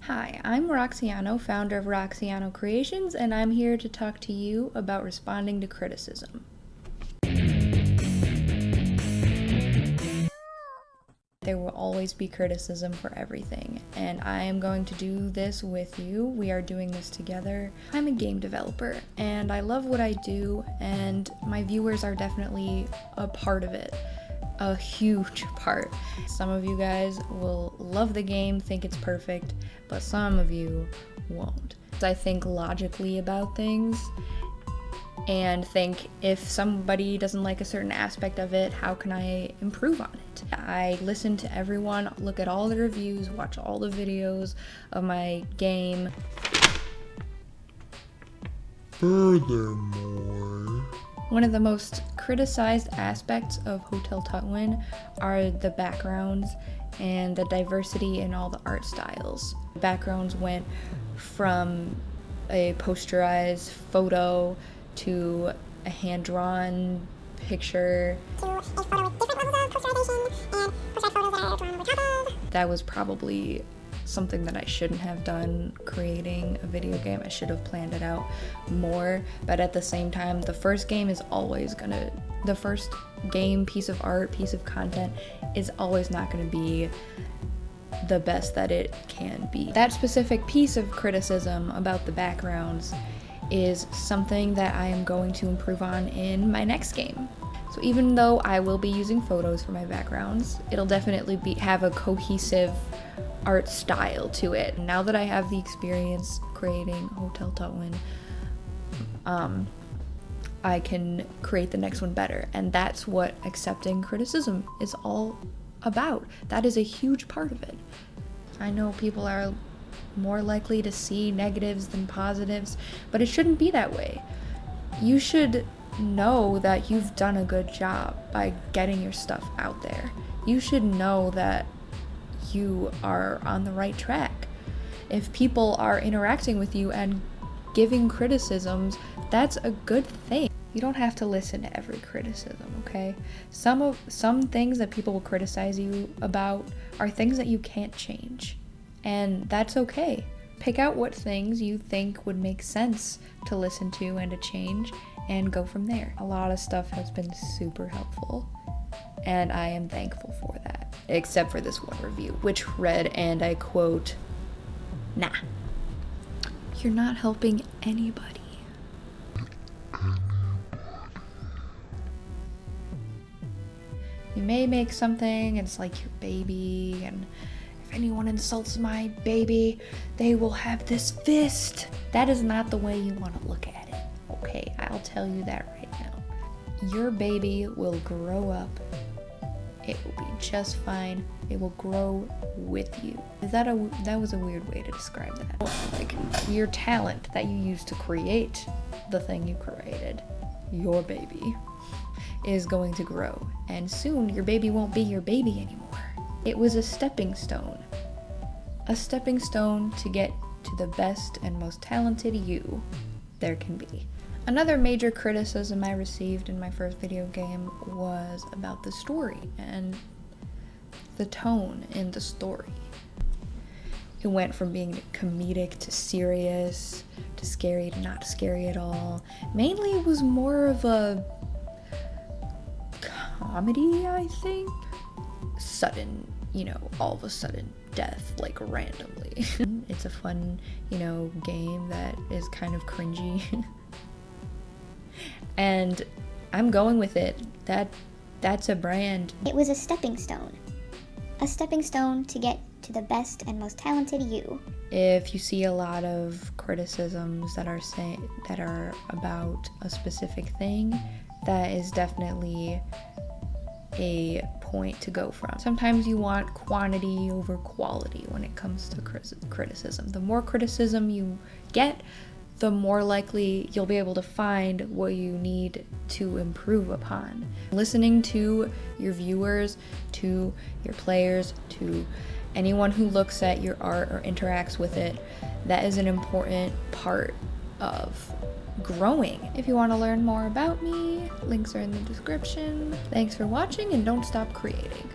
Hi, I'm Roxiano, founder of Roxiano Creations, and I'm here to talk to you about responding to criticism. There will always be criticism for everything, and I am going to do this with you. We are doing this together. I'm a game developer, and I love what I do, and my viewers are definitely a part of it. A huge part. Some of you guys will love the game, think it's perfect, but some of you won't. I think logically about things and think if somebody doesn't like a certain aspect of it, how can I improve on it? I listen to everyone, look at all the reviews, watch all the videos of my game. Furthermore, one of the most criticized aspects of Hotel Tutwin are the backgrounds and the diversity in all the art styles. Backgrounds went from a posterized photo to a hand-drawn picture. To a photo with different levels of posterization and posterized photos that are drawn over top of. That was probably something that I shouldn't have done creating a video game. I should have planned it out more, but at the same time, the first game, piece of art, piece of content is always not gonna be the best that it can be. That specific piece of criticism about the backgrounds is something that I am going to improve on in my next game. So even though I will be using photos for my backgrounds, it'll definitely have a cohesive art style to it. Now that I have the experience creating Hotel Tutwin, I can create the next one better. And that's what accepting criticism is all about. That is a huge part of it. I know people are more likely to see negatives than positives, but it shouldn't be that way. You should know that you've done a good job by getting your stuff out there. You should know that you are on the right track. If people are interacting with you and giving criticisms, that's a good thing. You don't have to listen to every criticism, okay? Some things that people will criticize you about are things that you can't change, and that's okay. Pick out what things you think would make sense to listen to and to change, and go from there. A lot of stuff has been super helpful, and I am thankful for that. Except for this one review, which read, and I quote, "Nah, you're not helping anybody." You may make something, and it's like your baby, and if anyone insults my baby, they will have this fist. That is not the way you want to look at it, okay? I'll tell you that right now. Your baby will grow up. It will be just fine. It will grow with you. That was a weird way to describe that. Like, your talent that you used to create the thing you created, your baby, is going to grow. And soon, your baby won't be your baby anymore. It was a stepping stone. A stepping stone to get to the best and most talented you there can be. Another major criticism I received in my first video game was about the story and the tone in the story. It went from being comedic to serious, to scary to not scary at all. Mainly it was more of a comedy, I think. Sudden, all of a sudden death, like randomly. It's a fun, game that is kind of cringy. And I'm going with it. That's a brand. It was a stepping stone. A stepping stone to get to the best and most talented you. If you see a lot of criticisms that are about a specific thing, that is definitely a point to go from. Sometimes you want quantity over quality when it comes to criticism. The more criticism you get, the more likely you'll be able to find what you need to improve upon. Listening to your viewers, to your players, to anyone who looks at your art or interacts with it, that is an important part of growing. If you want to learn more about me, links are in the description. Thanks for watching, and don't stop creating.